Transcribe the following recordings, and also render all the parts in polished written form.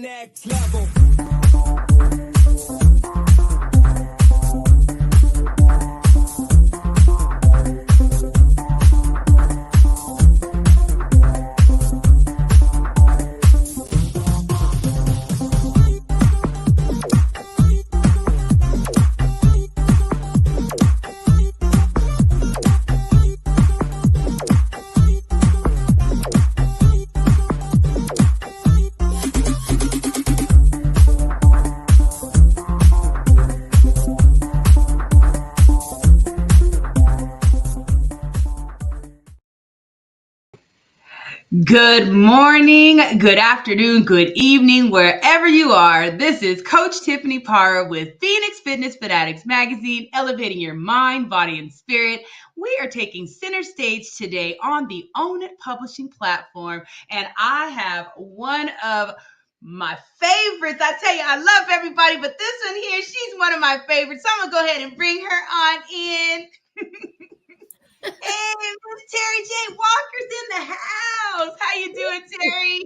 next level. Good morning, good afternoon, good evening, wherever you are. This is Coach Tiffany Parra with Phoenix Fitness Fanatics Magazine, elevating your mind, body, and spirit. We are taking center stage today on the Own It Publishing platform, and I have one of my favorites. I tell you, I love everybody, but this one here, she's one of my favorites. So I'm going to go ahead and bring her on in. Hey, Miss Terry J. Walker's in the house. How you doing, Terry?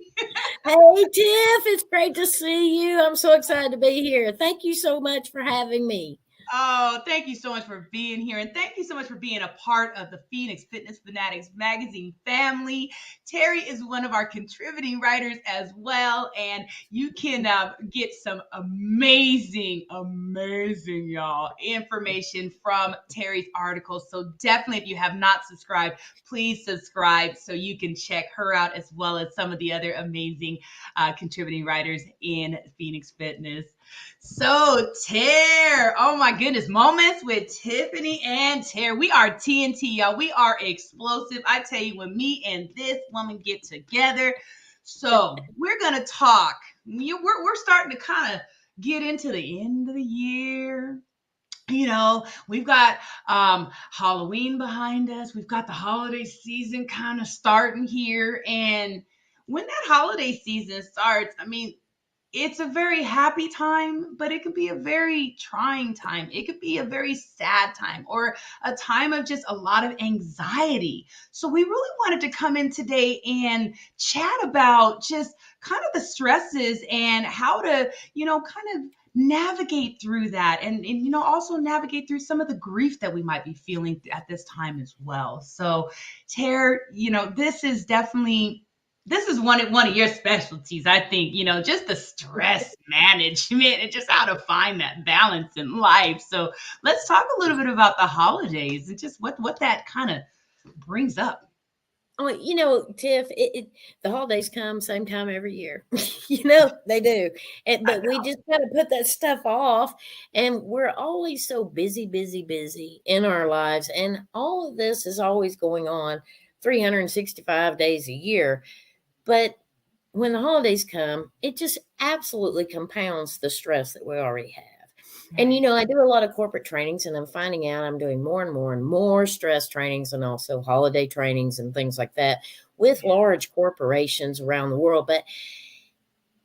Hey, Tiff, it's great to see you. I'm so excited to be here. Thank you so much for having me. Oh, thank you so much for being here. And thank you so much for being a part of the Phoenix Fitness Fanatics Magazine family. Terry is one of our contributing writers as well. And you can get some amazing, y'all, information from Terry's articles. So definitely, if you have not subscribed, please subscribe so you can check her out as well as some of the other amazing contributing writers in Phoenix Fitness. So, oh my goodness, Moments with Tiffany and Terry. We are TNT, y'all. We are explosive. I tell you, when me and this woman get together. So, we're going to talk. We're starting to kind of get into the end of the year. You know, we've got Halloween behind us. We've got the holiday season kind of starting here. And when that holiday season starts, I mean, it's a very happy time, but it could be a very trying time. It could be a very sad time or a time of just a lot of anxiety. So we really wanted to come in today and chat about just kind of the stresses and how to, kind of navigate through that and also navigate through some of the grief that we might be feeling at this time as well. So, Tara, this is one of your specialties, I think, just the stress management and just how to find that balance in life. So let's talk a little bit about the holidays and just what that kind of brings up. Oh, Tiff, the holidays come same time every year. They do. But we just got to put that stuff off. And we're always so busy in our lives. And all of this is always going on 365 days a year. But when the holidays come, it just absolutely compounds the stress that we already have. And, I do a lot of corporate trainings, and I'm finding out I'm doing more and more stress trainings and also holiday trainings and things like that with large corporations around the world. But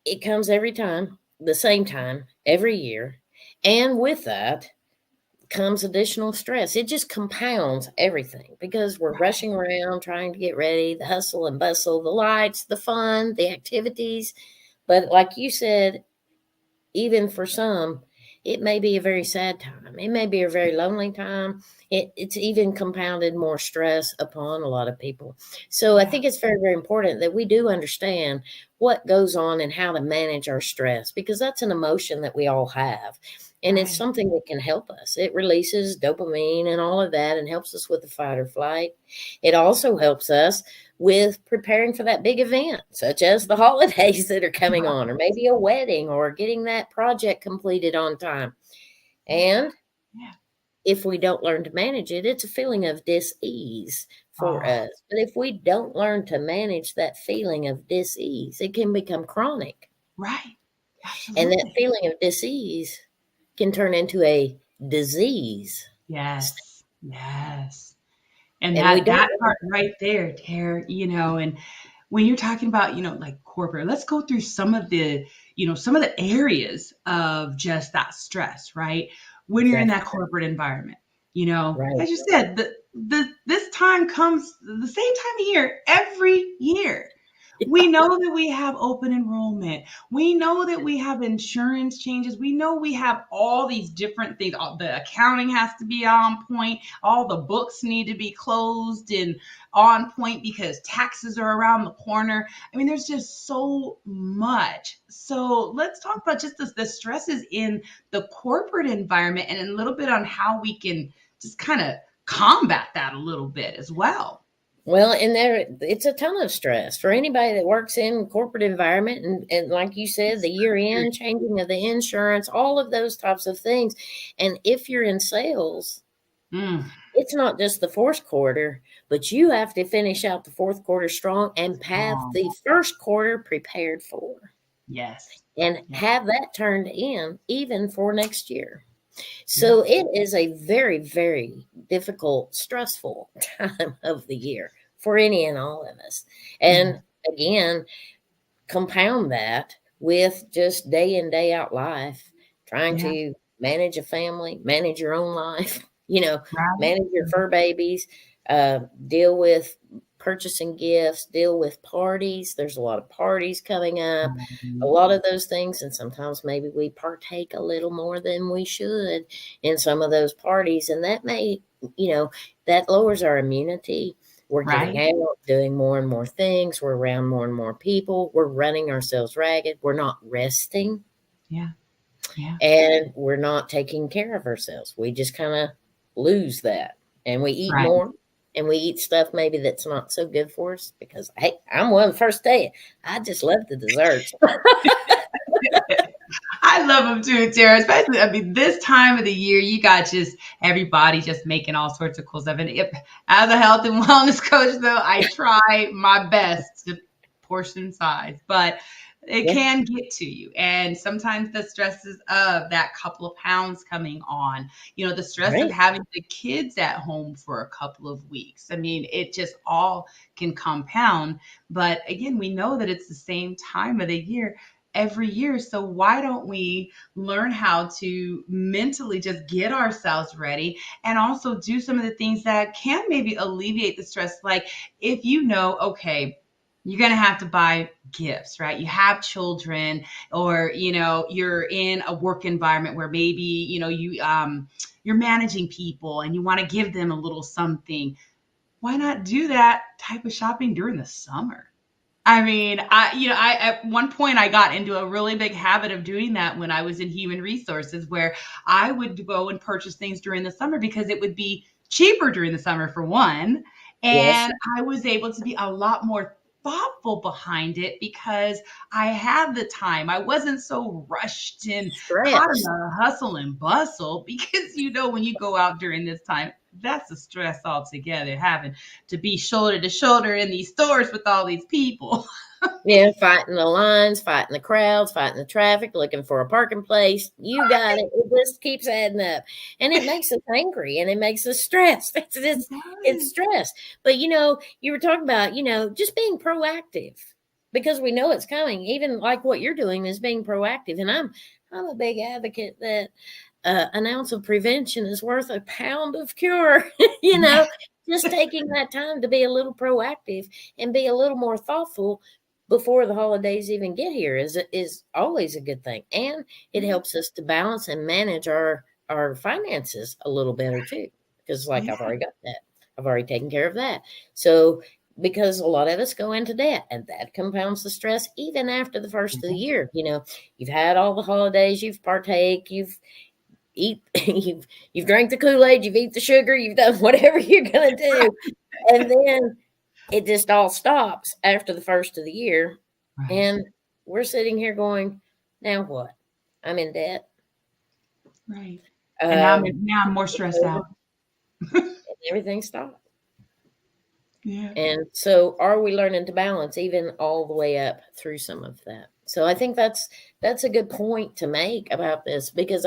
it comes every time, the same time, every year. And with that comes additional stress. It just compounds everything because we're rushing around trying to get ready, the hustle and bustle, the lights, the fun, the activities. But like you said, even for some, it may be a very sad time. It may be a very lonely time. It's even compounded more stress upon a lot of people. So I think it's very, very important that we do understand what goes on and how to manage our stress, because that's an emotion that we all have. And it's something that can help us. It releases dopamine and all of that and helps us with the fight or flight. It also helps us with preparing for that big event, such as the holidays that are coming on, or maybe a wedding, or getting that project completed on time. And if we don't learn to manage it, it's a feeling of dis-ease for us. But if we don't learn to manage that feeling of dis-ease, it can become chronic. Right. Absolutely. And that feeling of dis-ease can turn into a disease. Yes. And that part right there, Tara, and when you're talking about, like corporate, let's go through some of the areas of just that stress, right? When you're in that corporate environment, as you said, this time comes the same time of year every year. We know that we have open enrollment. We know that we have insurance changes. We know we have all these different things. The accounting has to be on point. All the books need to be closed and on point because taxes are around the corner. I mean, there's just so much. So let's talk about just the stresses in the corporate environment and a little bit on how we can just kind of combat that a little bit as well. Well, and it's a ton of stress for anybody that works in corporate environment, and like you said, the year end changing of the insurance, all of those types of things. And if you're in sales, it's not just the fourth quarter, but you have to finish out the fourth quarter strong and have the first quarter prepared for. Yes. And have that turned in even for next year. So it is a very, very difficult, stressful time of the year for any and all of us. And again, compound that with just day in, day out life, trying to manage a family, manage your own life, manage your fur babies, deal with purchasing gifts, deal with parties. There's a lot of parties coming up, a lot of those things. And sometimes maybe we partake a little more than we should in some of those parties. And that may, that lowers our immunity. We're getting out, doing more and more things. We're around more and more people. We're running ourselves ragged. We're not resting. Yeah. And we're not taking care of ourselves. We just kind of lose that. And we eat more. And we eat stuff maybe that's not so good for us because, hey, I'm one of the first to tell you, I just love the desserts. I love them too, Tara. Especially, I mean, this time of the year, you got just everybody just making all sorts of cool stuff. And as a health and wellness coach, though, I try my best to portion size, but it can get to you. And sometimes the stresses of that couple of pounds coming on, the stress of having the kids at home for a couple of weeks. I mean, it just all can compound. But again, we know that it's the same time of the year every year. So why don't we learn how to mentally just get ourselves ready and also do some of the things that can maybe alleviate the stress? Like if okay, you're going to have to buy gifts, right? You have children or, you're in a work environment where maybe, you're managing people and you want to give them a little something. Why not do that type of shopping during the summer? I mean, I at one point I got into a really big habit of doing that when I was in human resources, where I would go and purchase things during the summer because it would be cheaper during the summer for one. And I was able to be a lot more thoughtful behind it because I had the time. I wasn't so rushed and caught in the hustle and bustle because, when you go out during this time, that's a stress altogether, having to be shoulder to shoulder in these stores with all these people. Fighting the lines, fighting the crowds, fighting the traffic, looking for a parking place. You got it. It just keeps adding up. And it makes us angry and it makes us stressed. It's stress. But, you were talking about, just being proactive because we know it's coming. Even like what you're doing is being proactive. And I'm a big advocate that an ounce of prevention is worth a pound of cure. Just taking that time to be a little proactive and be a little more thoughtful before the holidays even get here is always a good thing. And it helps us to balance and manage our finances a little better too. Because I've already got that. I've already taken care of that. So because a lot of us go into debt and that compounds the stress even after the first of the year. You've had all the holidays, you've partake, you've drank the Kool-Aid, you've eaten the sugar, you've done whatever you're going to do. And then it just all stops after the first of the year. Right. And we're sitting here going, now what? I'm in debt. Right. And now I'm more stressed out. And everything stopped. Yeah. And so are we learning to balance even all the way up through some of that? So I think that's a good point to make about this, because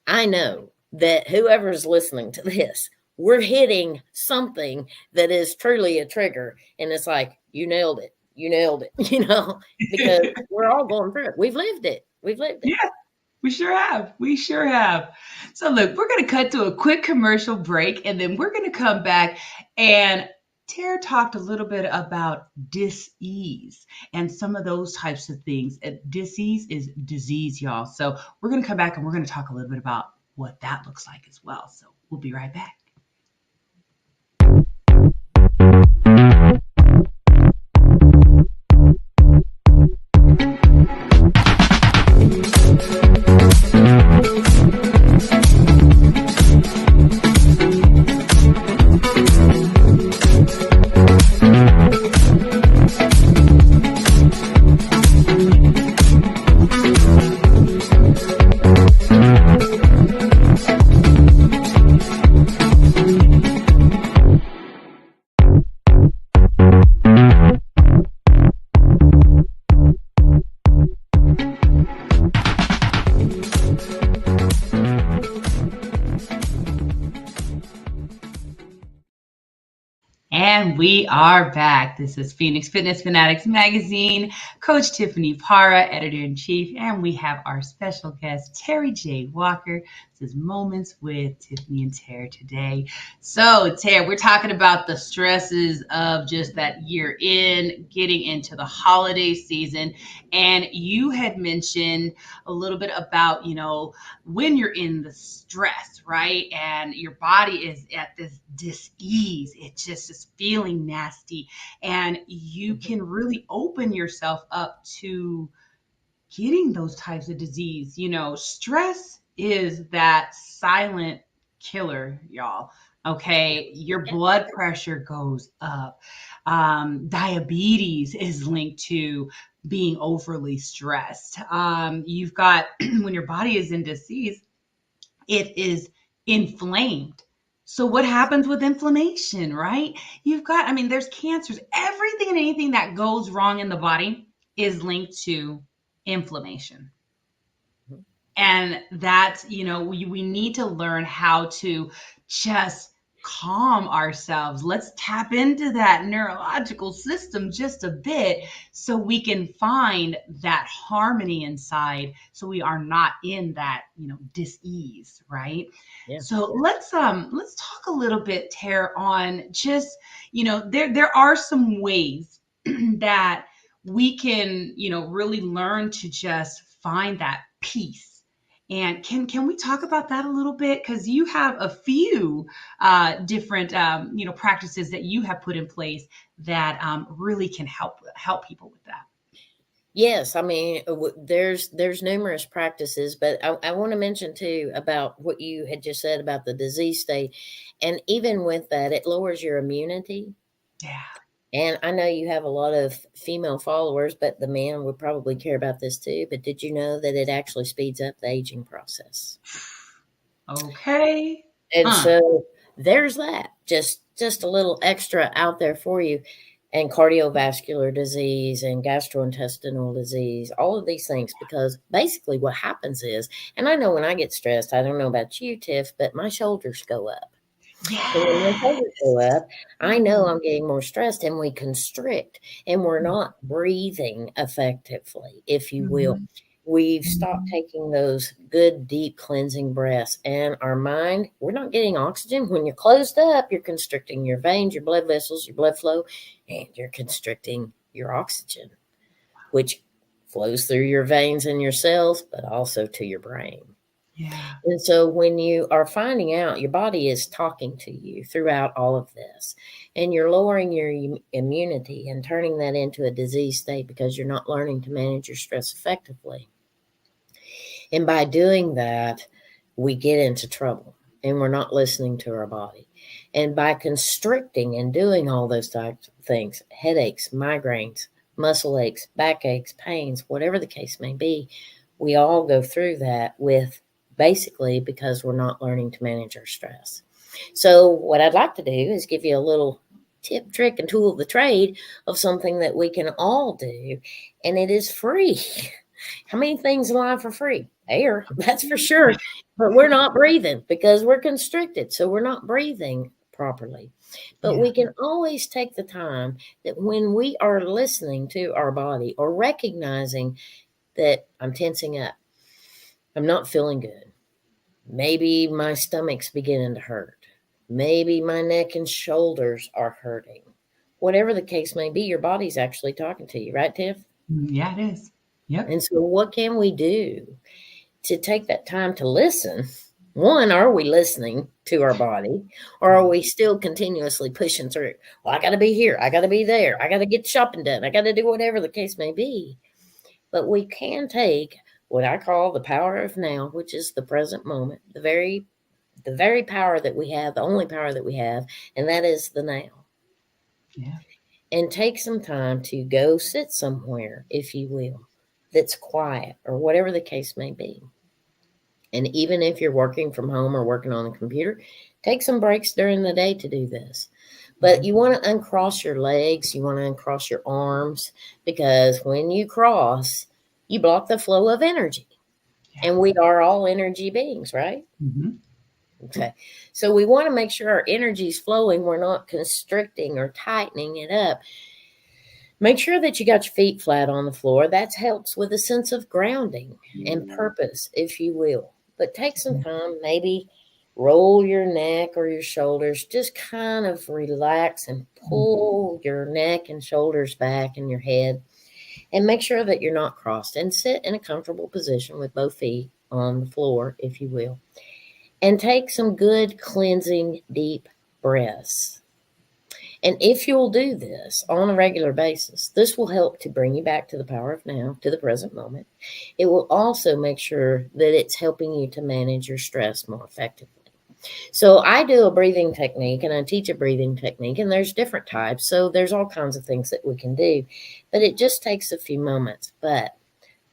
I know that whoever's listening to this, we're hitting something that is truly a trigger. And it's like, you nailed it, because we're all going through it. We've lived it. Yeah, we sure have. So look, we're going to cut to a quick commercial break, and then we're going to come back and Tara talked a little bit about dis-ease and some of those types of things. Dis-ease is disease, y'all. So we're going to come back and we're going to talk a little bit about what that looks like as well. So we'll be right back. And we are back. This is Phoenix Fitness Fanatics Magazine, Coach Tiffany Parra, Editor-in-Chief, and we have our special guest, Terry J. Walker. This is Moments with Tiffany and Tara today. So, Tara, we're talking about the stresses of just that year in, getting into the holiday season. And you had mentioned a little bit about, when you're in the stress, right? And your body is at this dis-ease. It just is feeling nasty. And you can really open yourself up to getting those types of disease. Stress is that silent killer, y'all. Okay. Your blood pressure goes up. Diabetes is linked to being overly stressed. You've got, when your body is in disease, it is inflamed. So what happens with inflammation, right? There's cancers. Everything and anything that goes wrong in the body is linked to inflammation. And that's, we need to learn how to just calm ourselves. Let's tap into that neurological system just a bit so we can find that harmony inside so we are not in that, dis-ease, right? Yeah. So let's talk a little bit, Tara, on just, there are some ways that we can, really learn to just find that peace. And can we talk about that a little bit? Because you have a few different practices that you have put in place that really can help people with that. Yes, there's numerous practices, but I want to mention too about what you had just said about the disease state, and even with that, it lowers your immunity. Yeah. And I know you have a lot of female followers, but the men would probably care about this too. But did you know that it actually speeds up the aging process? Okay. And so there's that. Just a little extra out there for you. And cardiovascular disease and gastrointestinal disease, all of these things, because basically what happens is, and I know when I get stressed, I don't know about you, Tiff, but my shoulders go up. Yes. And when my shoulders go up, I know I'm getting more stressed and we constrict and we're not breathing effectively, if you will. Mm-hmm. We've stopped taking those good, deep cleansing breaths, and our mind, we're not getting oxygen. When you're closed up, you're constricting your veins, your blood vessels, your blood flow, and you're constricting your oxygen, which flows through your veins and your cells, but also to your brain. Yeah. And so when you are finding out your body is talking to you throughout all of this, and you're lowering your immunity and turning that into a disease state because you're not learning to manage your stress effectively. And by doing that, we get into trouble and we're not listening to our body. And by constricting and doing all those types of things, headaches, migraines, muscle aches, backaches, pains, whatever the case may be, we all go through that with basically because we're not learning to manage our stress. So what I'd like to do is give you a little tip, trick, and tool of the trade of something that we can all do, and it is free. How many things in life are free? Air, that's for sure. But we're not breathing because we're constricted. So we're not breathing properly. But we can always take the time that when we are listening to our body or recognizing that I'm tensing up, I'm not feeling good. Maybe my stomach's beginning to hurt. Maybe my neck and shoulders are hurting. whatever the case may be, your body's actually talking to you, right, Tiff? Yeah, it is. Yep. And so what can we do to take that time to listen? One, are we listening to our body, or are we still continuously pushing through? Well, I got to be here. I got to be there. I got to get shopping done. I got to do whatever the case may be. But we can take what I call the power of now, which is the present moment, the very power that we have, the only power that we have, and that is the now. Yeah. And take some time to go sit somewhere, if you will, that's quiet or whatever the case may be. And even if you're working from home or working on the computer, take some breaks during the day to do this. But you want to uncross your legs, you want to uncross your arms, because when you cross, you block the flow of energy. Yeah. And we are all energy beings, right? Mm-hmm. Okay. So we want to make sure our energy is flowing. We're not constricting or tightening it up. Make sure that you got your feet flat on the floor. That helps with a sense of grounding and purpose, if you will. But take some time, maybe roll your neck or your shoulders, just kind of relax and pull your neck and shoulders back and your head, and make sure that you're not crossed, and sit in a comfortable position with both feet on the floor, if you will, and take some good cleansing deep breaths. And if you'll do this on a regular basis, this will help to bring you back to the power of now, to the present moment. It will also make sure that it's helping you to manage your stress more effectively. So I do a breathing technique, and I teach a breathing technique, and there's different types. So there's all kinds of things that we can do, but it just takes a few moments. But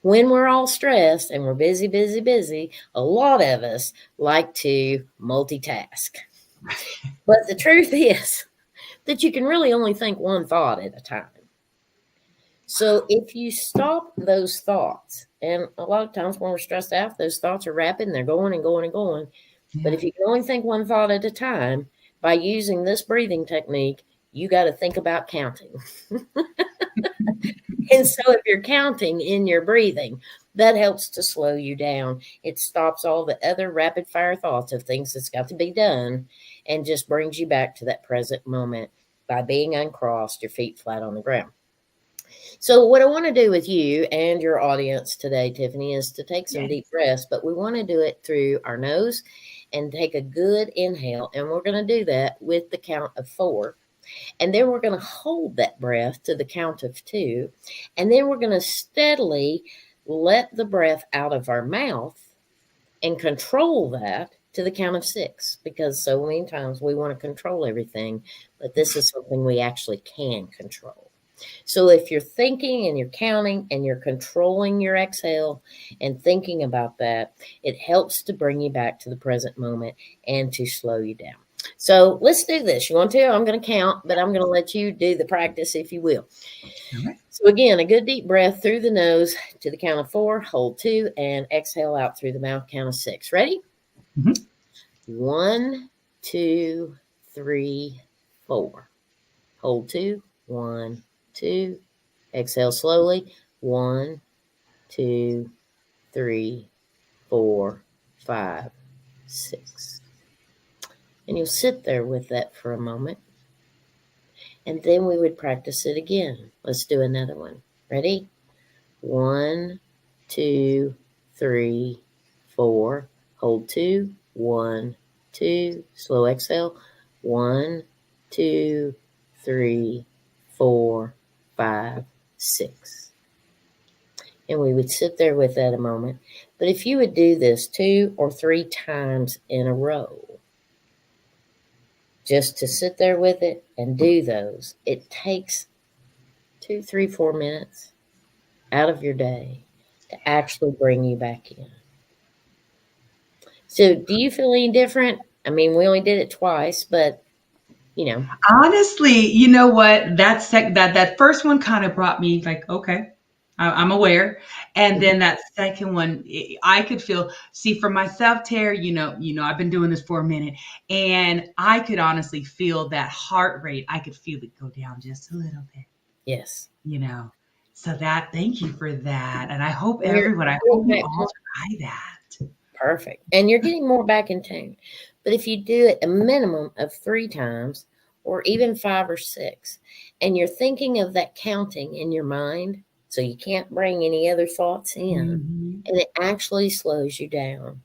when we're all stressed and we're busy, a lot of us like to multitask. But the truth is that you can really only think one thought at a time. So if you stop those thoughts, and a lot of times when we're stressed out, those thoughts are rapid and they're going and going and going. Yeah. But if you can only think one thought at a time, by using this breathing technique, you got to think about counting. And so if you're counting in your breathing, that helps to slow you down. It stops all the other rapid fire thoughts of things that's got to be done, and just brings you back to that present moment by being uncrossed, your feet flat on the ground. So what I want to do with you and your audience today, Tiffany, is to take some deep breaths, but we want to do it through our nose and take a good inhale. And we're going to do that with the count of 4. And then we're going to hold that breath to the count of 2. And then we're going to steadily let the breath out of our mouth and control that to the count of 6, because so many times we want to control everything, but this is something we actually can control. So if you're thinking and you're counting and you're controlling your exhale and thinking about that, it helps to bring you back to the present moment and to slow you down. So let's do this. You want to? I'm going to count, but I'm going to let you do the practice, if you will. Okay. So again, a good deep breath through the nose to the count of 4, hold 2, and exhale out through the mouth, count of 6. Ready? Mm-hmm. 1, 2, 3, 4. Hold 2. 1, 2. Exhale slowly. 1, 2, 3, 4, 5, 6. And you'll sit there with that for a moment. And then we would practice it again. Let's do another one. Ready? 1, 2, 3, 4. Hold 2. 1, 2. Slow exhale. 1, 2, 3, 4, 5, 6. And we would sit there with that a moment. But if you would do this 2 or 3 times in a row, just to sit there with it and do those, it takes 2, 3, 4 minutes out of your day to actually bring you back in. So do you feel any different? I mean, we only did it twice, but you know. Honestly, you know what? That first one kind of brought me like, okay, I'm aware. And then that second one, I could feel, see for myself, Terry, you know, I've been doing this for a minute, and I could honestly feel that heart rate. I could feel it go down just a little bit. Yes. You know, so thank you for that. And I hope everyone, I hope we all try that. Perfect. And you're getting more back in tune. But if you do it a minimum of 3 times or even 5 or 6, and you're thinking of that counting in your mind, so you can't bring any other thoughts in, Mhm. and it actually slows you down.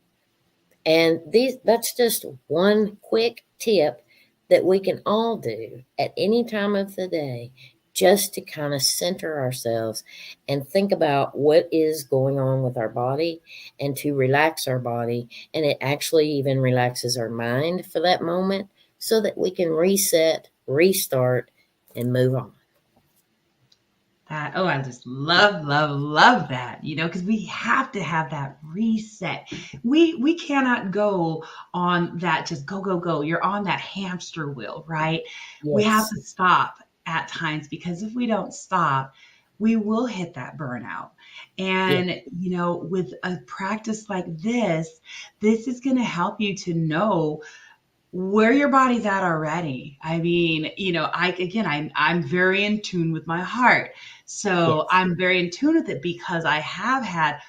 And that's just one quick tip that we can all do at any time of the day, just to kind of center ourselves and think about what is going on with our body, and to relax our body. And it actually even relaxes our mind for that moment, so that we can reset, restart, and move on. Oh, I just love that, because we have to have that reset. We cannot go on that just go, go, go. You're on that hamster wheel, right? We have Yes. to stop at times, because if we don't stop, we will hit that burnout. Yeah. And, with a practice like this is going to help you to know where your body's at already. I mean, I'm very in tune with my heart. So Yes. I'm very in tune with it, because I have had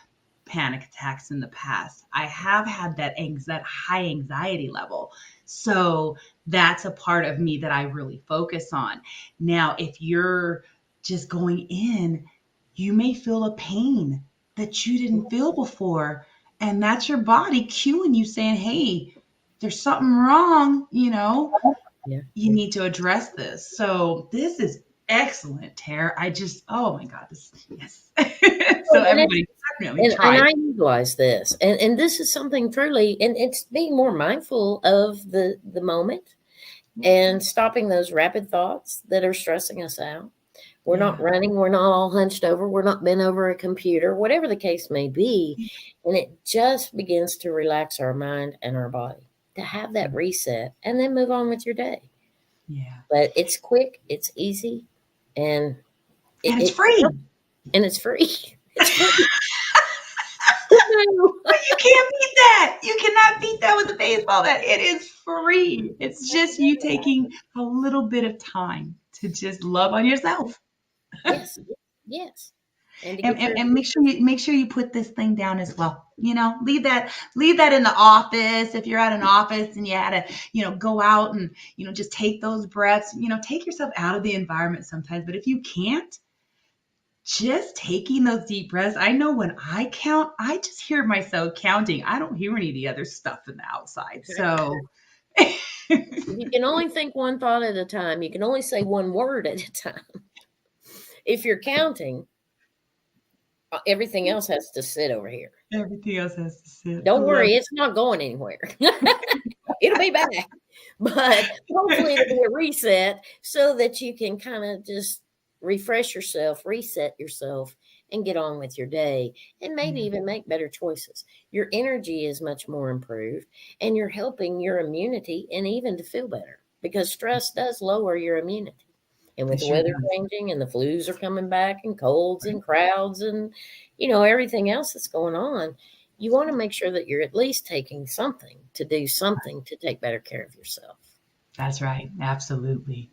panic attacks in the past. I have had that high anxiety level. So that's a part of me that I really focus on. Now, if you're just going in, you may feel a pain that you didn't feel before. And that's your body cueing you, saying, hey, there's something wrong, Yeah. you need to address this. So this is excellent, Tara. Oh my God, yes. So Well, everybody definitely and try. I utilize this, and this is something truly, and it's being more mindful of the moment, and stopping those rapid thoughts that are stressing us out. We're not Yeah. running, we're not all hunched over, we're not bent over a computer, whatever the case may be. And it just begins to relax our mind and our body, to have that reset, and then move on with your day. Yeah. But it's quick, it's easy, and And it's it free. and it's free. It's free. But you can't beat that. You cannot beat that with a baseball bat. It is free. It's just you taking a little bit of time to just love on yourself. Yes, yes. And to and, get and, your and make sure you put this thing down as well. Leave that in the office. If you're at an office and you had to go out and just take those breaths, take yourself out of the environment sometimes. But if you can't, just taking those deep breaths. I know when I count, I just hear myself counting. I don't hear any of the other stuff in the outside. So you can only think one thought at a time. You can only say one word at a time. If you're counting, everything else has to sit over here. everything else has to sit. I Don't love worry, it's not going anywhere. It'll be back. But hopefully it'll be a reset, so that you can kind of just refresh yourself, reset yourself, and get on with your day, and maybe it. even make better choices. Your energy is much more improved, and you're helping your immunity, and even to feel better, because stress does lower your immunity. And with It the sure weather does. changing, and the flus are coming back, and colds and crowds, and everything else that's going on, you want to make sure that you're at least taking something to do something to take better care of yourself. That's right. Absolutely.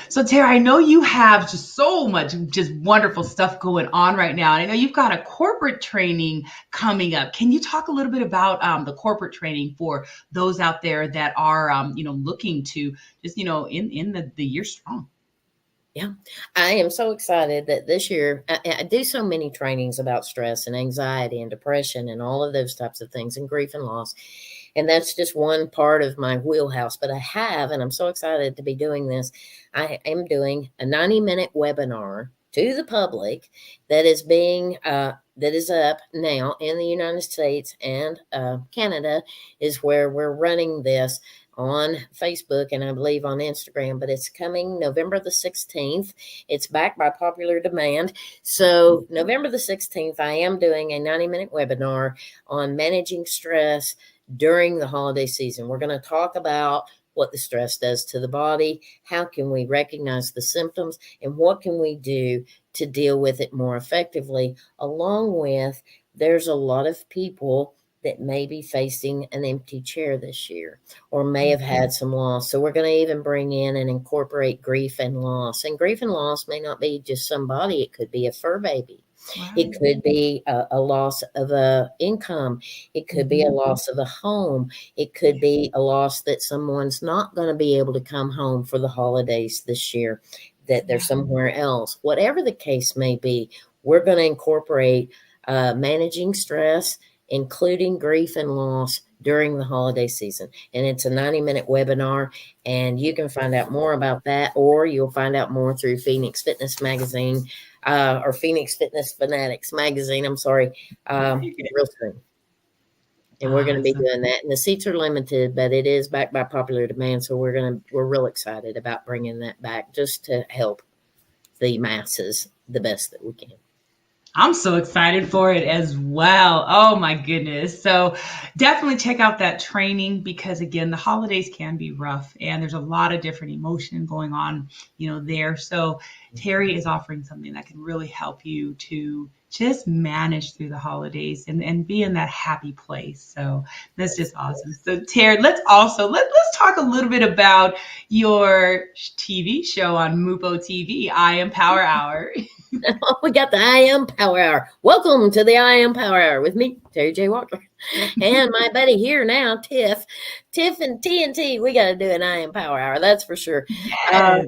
So, Tara, I know you have just so much just wonderful stuff going on right now. And I know you've got a corporate training coming up. Can you talk a little bit about the corporate training for those out there that are, looking to just, in the year strong? Yeah, I am so excited that this year I do so many trainings about stress and anxiety and depression and all of those types of things, and grief and loss. And that's just one part of my wheelhouse. But and I'm so excited to be doing this. I am doing a 90-minute webinar to the public that is up now in the United States, and Canada is where we're running this, on Facebook, and I believe on Instagram, but it's coming November the 16th. It's back by popular demand. So November the 16th, I am doing a 90-minute webinar on managing stress during the holiday season. We're going to talk about what the stress does to the body, how can we recognize the symptoms, and what can we do to deal with it more effectively, along with there's a lot of people that may be facing an empty chair this year, or may have had some loss. So we're going to even bring in and incorporate grief and loss. And grief and loss may not be just somebody, it could be a fur baby. It Right. could be a loss of a income. It could be a loss of a home. It could be a loss that someone's not going to be able to come home for the holidays this year, that they're Yeah. somewhere else. Whatever the case may be, we're going to incorporate managing stress, including grief and loss during the holiday season. And it's a 90-minute webinar, and you can find out more about that, or you'll find out more through Phoenix Fitness Magazine, or Phoenix Fitness Fanatics magazine, I'm sorry, real soon. And we're going to be Awesome. doing that. And the seats are limited, but it is backed by popular demand. So we're real excited about bringing that back just to help the masses the best that we can. I'm so excited for it as well. Oh my goodness. So definitely check out that training, because again, the holidays can be rough and there's a lot of different emotion going on, there. So Terry is offering something that can really help you to just manage through the holidays and be in that happy place. So that's just awesome. So Terry, let's talk a little bit about your TV show on MUPO TV, I Am Power Hour. We got the I Am Power Hour. Welcome to the I Am Power Hour with me, Terry J. Walker, and my buddy here now, Tiff and TNT. We got to do an I Am Power Hour, that's for sure. Yes.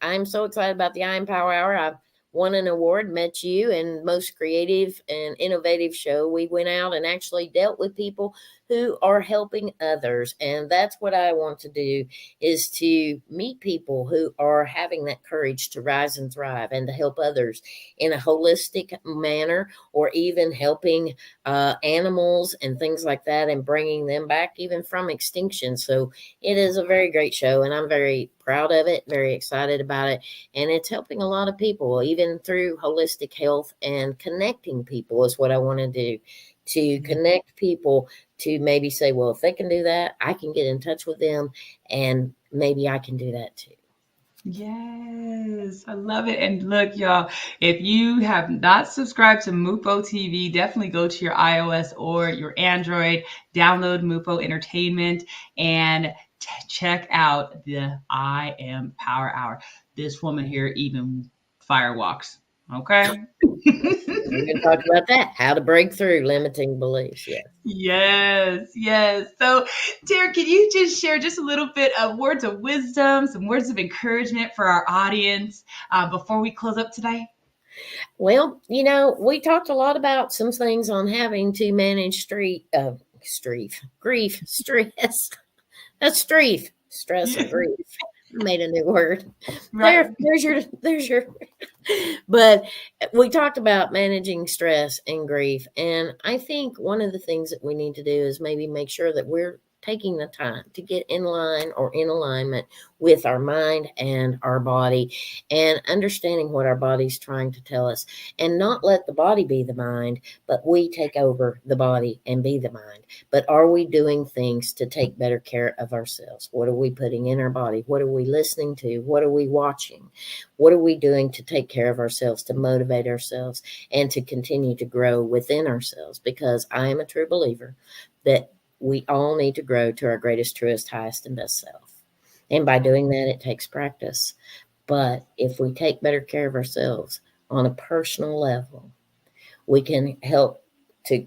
I'm so excited about the I Am Power Hour. I've won an award, met you, and most creative and innovative show. We went out and actually dealt with people who are helping others. And that's what I want to do, is to meet people who are having that courage to rise and thrive and to help others in a holistic manner, or even helping animals and things like that, and bringing them back even from extinction. So it is a very great show, and I'm very proud of it, very excited about it. And it's helping a lot of people, even through holistic health, and connecting people is what I want to do, to connect people to maybe say, well, if they can do that, I can get in touch with them, and maybe I can do that too. Yes, I love it. And look, y'all, if you have not subscribed to MUPO TV, definitely go to your iOS or your Android, download MUPO Entertainment, and check out the I Am Power Hour. This woman here even firewalks. Okay. We're going to talk about that, how to break through limiting beliefs. Yes. So, Tara, can you just share just a little bit of words of wisdom, some words of encouragement for our audience before we close up today? Well, we talked a lot about some things on having to manage grief, stress. That's stress and grief. Made a new word. Right. There's your. But we talked about managing stress and grief. And I think one of the things that we need to do is maybe make sure that we're taking the time to get in line or in alignment with our mind and our body, and understanding what our body's trying to tell us, and not let the body be the mind, but we take over the body and be the mind. But are we doing things to take better care of ourselves? What are we putting in our body? What are we listening to? What are we watching? What are we doing to take care of ourselves, to motivate ourselves, and to continue to grow within ourselves? Because I am a true believer that we all need to grow to our greatest, truest, highest, and best self. And by doing that, it takes practice. But if we take better care of ourselves on a personal level, we can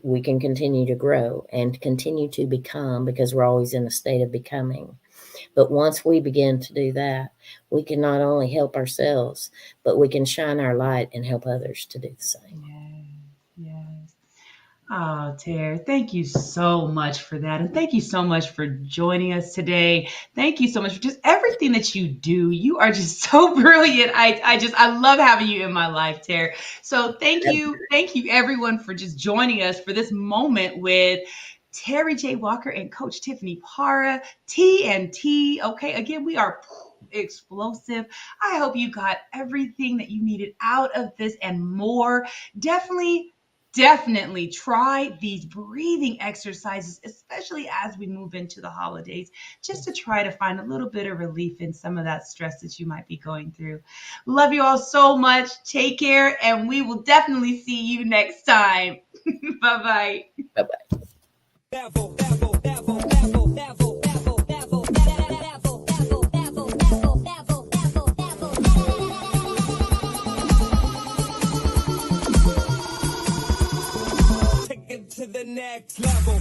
we can continue to grow and continue to become, because we're always in a state of becoming. But once we begin to do that, we can not only help ourselves, but we can shine our light and help others to do the same. Yes. Oh, Tara, thank you so much for that. And thank you so much for joining us today. Thank you so much for just everything that you do. You are just so brilliant. I love having you in my life, Tara. So thank you everyone for just joining us for this moment with Terry J. Walker and Coach Tiffany Parra, TNT. Okay, again, we are explosive. I hope you got everything that you needed out of this and more. Definitely try these breathing exercises, especially as we move into the holidays, just to try to find a little bit of relief in some of that stress that you might be going through. Love you all so much. Take care, and we will definitely see you next time. Bye-bye. Bye-bye. next level.